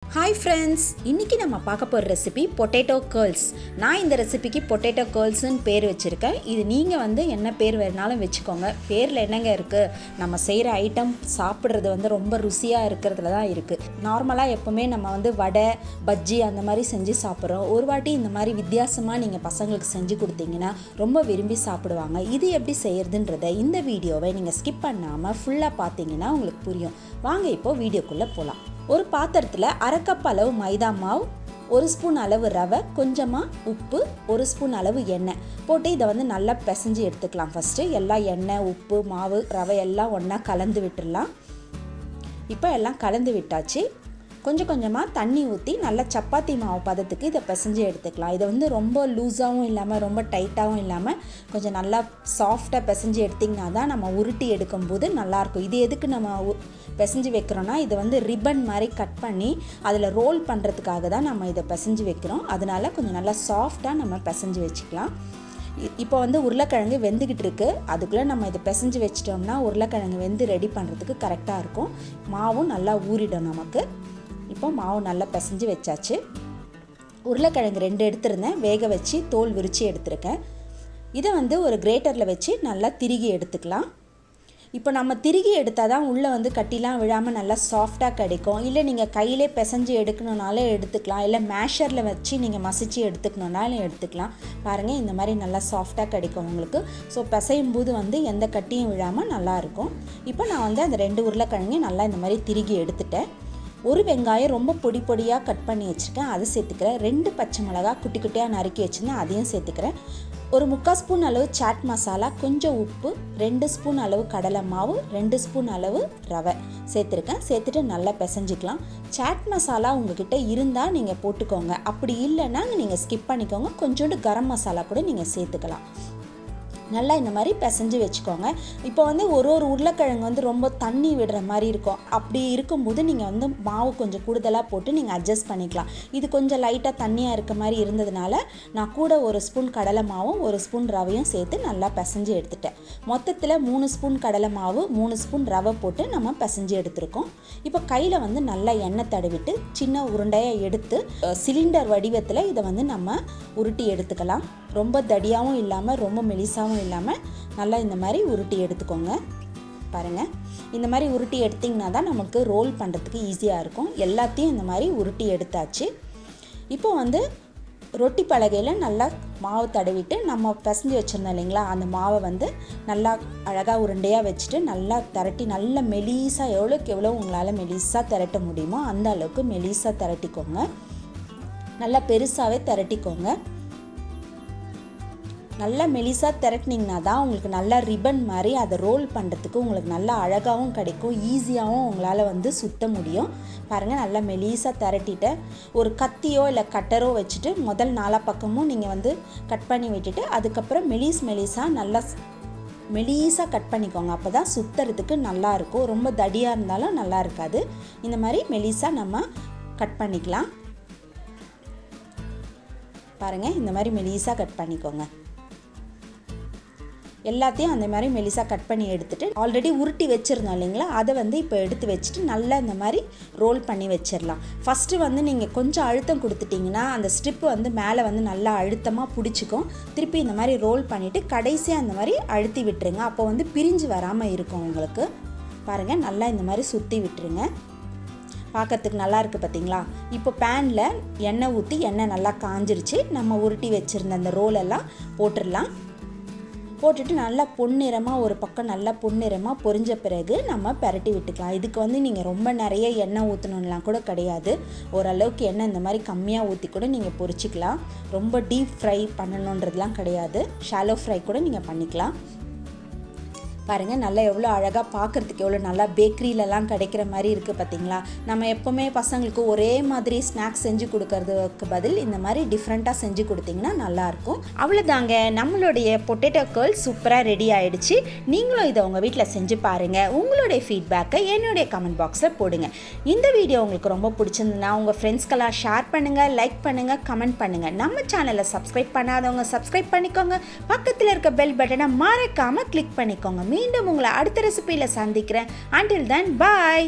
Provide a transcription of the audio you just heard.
Hi friends, இன்னைக்கு நம்ம பார்க்க போற ரெசிபி பொட்டேட்டோ கர்ல்ஸ். நான் இந்த ரெசிபிக்கு பொட்டேட்டோ கர்ல்ஸ்னு பேர் வச்சிருக்கேன். இது நீங்க என்ன பேர் வேணாலும் வெச்சுக்கோங்க. பேர்ல என்னங்க இருக்கு? நம்ம செய்யற ஐட்டம் சாப்பிடுறது ரொம்ப ருசியா இருக்கிறதுல தான் இருக்கு. நார்மலா எப்பவுமே நம்ம வடை, பஜ்ஜி அந்த மாதிரி செஞ்சு சாப்பிடுறோம். ஒரு வாட்டி இந்த மாதிரி வித்தியாசமா நீங்க பசங்களுக்கு செஞ்சு கொடுத்தீங்கன்னா ரொம்ப விரும்பி சாப்பிடுவாங்க. இது எப்படி செய்யறதுன்றதை இந்த வீடியோவை நீங்க ஸ்கிப் பண்ணாம ஃபுல்லா பார்த்தீங்கன்னா உங்களுக்கு புரியும். வாங்க இப்போ வீடியோக்குள்ள போலாம். ஒரு பாத்திரத்தில் அரை கப் அளவு மைதா மாவு, 1 ஸ்பூன் அளவு ரவை, கொஞ்சமாக உப்பு, 1 ஸ்பூன் அளவு எண்ணெய் போட்டு இதை நல்லா பிசைஞ்சு எடுத்துக்கலாம். ஃபஸ்ட்டு எல்லாம் எண்ணெய், உப்பு, மாவு, ரவை எல்லாம் ஒன்றா கலந்து விட்டுடலாம். இப்போ எல்லாம் கலந்து விட்டாச்சு. கொஞ்சம் கொஞ்சமாக தண்ணி ஊற்றி நல்லா சப்பாத்தி மாவு பதத்துக்கு இதை பிசைஞ்சு எடுத்துக்கலாம். இதை ரொம்ப லூஸாகவும் இல்லாமல் ரொம்ப டைட்டாகவும் இல்லாமல் கொஞ்சம் நல்லா சாஃப்டாக பிசைஞ்சு எடுத்திங்கன்னா தான் நம்ம உருட்டி எடுக்கும்போது நல்லாயிருக்கும். இது எதுக்கு நம்ம பிசைஞ்சு வைக்கிறோன்னா இது ரிப்பன் மாதிரி கட் பண்ணி அதில் ரோல் பண்ணுறதுக்காக தான் நம்ம இதை பிசைஞ்சு வைக்கிறோம். அதனால் கொஞ்சம் நல்லா சாஃப்டாக நம்ம பிசைஞ்சு வச்சுக்கலாம். இப்போ உருளைக்கிழங்கு வெந்துக்கிட்டு இருக்கு. அதுக்குள்ளே நம்ம இதை பிசைஞ்சு வச்சிட்டோம்னா உருளைக்கிழங்கு வெந்து ரெடி பண்ணுறதுக்கு கரெக்டாக இருக்கும். மாவும் நல்லா ஊறிடும் நமக்கு. இப்போ மாவு நல்லா பிசைஞ்சு வச்சாச்சு. உருளைக்கிழங்கு 2 எடுத்துருந்தேன், வேக வச்சு தோல் விரித்து எடுத்துருக்கேன். இதை ஒரு கிரேட்டரில் வச்சு நல்லா திருகி எடுத்துக்கலாம். இப்போ நம்ம திருகி எடுத்தால் தான் உள்ளே கட்டிலாம் விழாமல் நல்லா சாஃப்டாக கிடைக்கும். இல்லை நீங்கள் கையிலே பிசைஞ்சு எடுக்கணுன்னாலே எடுத்துக்கலாம், இல்லை மேஷரில் வச்சு நீங்கள் மசிச்சு எடுத்துக்கணுன்னாலும் எடுத்துக்கலாம். பாருங்கள், இந்த மாதிரி நல்லா சாஃப்டாக கிடைக்கும் உங்களுக்கு. ஸோ பிசையும் போது எந்த கட்டியும் விழாமல் நல்லாயிருக்கும். இப்போ நான் அந்த 2 உருளைக்கிழங்கையும் நல்லா இந்த மாதிரி திருகி எடுத்துட்டேன். ஒரு வெங்காயம் ரொம்ப பொடி பொடியாக கட் பண்ணி வச்சுருக்கேன், அதை சேர்த்துக்கிறேன். 2 பச்சை மிளகா குட்டி குட்டியாக நறுக்கி வச்சுருந்தேன், அதையும் சேர்த்துக்கிறேன். ஒரு 3/4 ஸ்பூன் அளவு சாட் மசாலா, கொஞ்சம் உப்பு, 2 ஸ்பூன் அளவு கடலை மாவு, 2 ஸ்பூன் அளவு ரவை சேர்த்துருக்கேன். சேர்த்துட்டு நல்லா பிசைஞ்சிக்கலாம். சாட் மசாலா உங்ககிட்ட இருந்தால் நீங்கள் போட்டுக்கோங்க, அப்படி இல்லைன்னா நீங்கள் ஸ்கிப் பண்ணிக்கோங்க. கொஞ்சோண்டு கரம் மசாலா கூட நீங்கள் சேர்த்துக்கலாம். நல்லா இந்த மாதிரி பிசைஞ்சு வச்சுக்கோங்க. இப்போ ஒரு உருளைக்கிழங்கு ரொம்ப தண்ணி விடுற மாதிரி இருக்கும். அப்படி இருக்கும்போது நீங்கள் மாவு கொஞ்சம் கூடுதலாக போட்டு நீங்கள் அட்ஜஸ்ட் பண்ணிக்கலாம். இது கொஞ்சம் லைட்டாக தண்ணியாக இருக்க மாதிரி இருந்ததுனால நான் கூட 1 ஸ்பூன் கடலை மாவும் 1 ஸ்பூன் ரவையும் சேர்த்து நல்லா பிசைஞ்சு எடுத்துட்டேன். மொத்தத்தில் 3 ஸ்பூன் கடலை மாவு, 3 ஸ்பூன் ரவை போட்டு நம்ம பிசைஞ்சு எடுத்துருக்கோம். இப்போ கையில் நல்லா எண்ணெய் தடவிட்டு சின்ன உருண்டையாக எடுத்து சிலிண்டர் வடிவத்தில் இதை நம்ம உருட்டி எடுத்துக்கலாம். ரொம்ப தடியாகவும் இல்லாமல் ரொம்ப மெலிசாகவும் இல்லாமல் நல்லா இந்த மாதிரி உருட்டி எடுத்துக்கோங்க. பாருங்கள், இந்த மாதிரி உருட்டி எடுத்திங்கன்னா தான் நமக்கு ரோல் பண்ணுறதுக்கு ஈஸியாக இருக்கும். எல்லாத்தையும் இந்த மாதிரி உருட்டி எடுத்தாச்சு. இப்போ ரொட்டி பலகையில் நல்லா மாவு தடவிட்டு நம்ம பிசைஞ்சு வச்சுருந்தோம் இல்லைங்களா, அந்த மாவை நல்லா அழகாக உருண்டையாக வச்சுட்டு நல்லா திரட்டி நல்லா மெலிசாக எவ்வளோக்கு எவ்வளோ உங்களால் மெலிசாக திரட்ட முடியுமோ அந்த அளவுக்கு மெலிசாக திரட்டிக்கோங்க. நல்லா பெருசாகவே திரட்டிக்கோங்க. நல்லா மெலிசாக திரட்டினீங்கன்னா தான் உங்களுக்கு நல்லா ரிப்பன் மாதிரி அதை ரோல் பண்ணுறதுக்கு உங்களுக்கு நல்லா அழகாகவும் கிடைக்கும், ஈஸியாகவும் உங்களால் சுத்த முடியும். பாருங்கள், நல்லா மெலிசாக திரட்டிட்டு ஒரு கத்தியோ இல்லை கட்டரோ வச்சுட்டு முதல் 4 பக்கமும் நீங்கள் கட் பண்ணி விட்டுட்டு அதுக்கப்புறம் மெலிசாக நல்லா மெலிசாக கட் பண்ணிக்கோங்க. அப்போ தான் சுற்றுறதுக்கு நல்லாயிருக்கும். ரொம்ப தடியாக இருந்தாலும் நல்லா இருக்காது. இந்த மாதிரி மெலிசாக நம்ம கட் பண்ணிக்கலாம். பாருங்கள், இந்த மாதிரி மெலிசாக கட் பண்ணிக்கோங்க. எல்லாத்தையும் அந்த மாதிரி மெலிசாக கட் பண்ணி எடுத்துகிட்டு ஆல்ரெடி உருட்டி வச்சுருந்தோம் இல்லைங்களா, அதை இப்போ எடுத்து வச்சுட்டு நல்லா இந்த மாதிரி ரோல் பண்ணி வச்சிடலாம். ஃபஸ்ட்டு நீங்கள் கொஞ்சம் அழுத்தம் கொடுத்துட்டிங்கன்னா அந்த ஸ்ட்ரிப்பு மேலே நல்லா அழுத்தமாக பிடிச்சிக்கும். திருப்பி இந்த மாதிரி ரோல் பண்ணிவிட்டு கடைசியாக அந்த மாதிரி அழுத்தி விட்டுருங்க. அப்போ பிரிஞ்சு வராமல் இருக்கும் உங்களுக்கு. பாருங்கள், நல்லா இந்த மாதிரி சுற்றி விட்டுருங்க. பார்க்கறதுக்கு நல்லா இருக்குது பார்த்தீங்களா. இப்போ பேனில் எண்ணெய் ஊற்றி எண்ணெய் நல்லா காஞ்சிருச்சு. நம்ம உருட்டி வச்சுருந்த அந்த ரோலெல்லாம் போட்டுடலாம். போட்டுட்டு நல்லா பொன்னிறமாக ஒரு பக்கம் நல்லா பொன்னிறமாக பொரிஞ்ச பிறகு நம்ம பரட்டி விட்டுக்கலாம். இதுக்கு நீங்கள் ரொம்ப நிறைய எண்ணெய் ஊற்றணும்லாம் கூட கிடையாது. ஓரளவுக்கு எண்ணெய் இந்த மாதிரி கம்மியாக ஊற்றி கூட நீங்கள் பொரிச்சிக்கலாம். ரொம்ப டீப் ஃப்ரை பண்ணணுன்றதுலாம் கிடையாது. ஷாலோ ஃப்ரை கூட நீங்கள் பண்ணிக்கலாம். பாருங்கள், நல்லா எவ்வளோ அழகாக பார்க்குறதுக்கு எவ்வளோ நல்லா பேக்கரியிலலாம் கிடைக்கிற மாதிரி இருக்குது பார்த்தீங்களா. நம்ம எப்போவுமே பசங்களுக்கு ஒரே மாதிரி ஸ்நாக்ஸ் செஞ்சு கொடுக்கறதுக்கு பதில் இந்த மாதிரி டிஃப்ரெண்ட்டாக செஞ்சு கொடுத்தீங்கன்னா நல்லாயிருக்கும். அவ்வளோதாங்க, நம்மளுடைய பொட்டேட்டோ கர்ல்ஸ் சூப்பராக ரெடி ஆகிடுச்சு. நீங்களும் இதை உங்கள் வீட்டில் செஞ்சு பாருங்கள். உங்களுடைய ஃபீட்பேக்கை என்னுடைய கமெண்ட் பாக்ஸில் போடுங்க. இந்த வீடியோ உங்களுக்கு ரொம்ப பிடிச்சிருந்துன்னா உங்கள் ஃப்ரெண்ட்ஸ்க்கெல்லாம் ஷேர் பண்ணுங்கள், லைக் பண்ணுங்கள், கமெண்ட் பண்ணுங்கள். நம்ம சேனலை சப்ஸ்கிரைப் பண்ணாதவங்க சப்ஸ்கிரைப் பண்ணிக்கோங்க. பக்கத்தில் இருக்க பெல் பட்டனை மறக்காமல் கிளிக் பண்ணிக்கோங்க. மீண்டும் உங்களை அடுத்த ரெசிபியில் சந்திக்கிறேன். Until then, bye.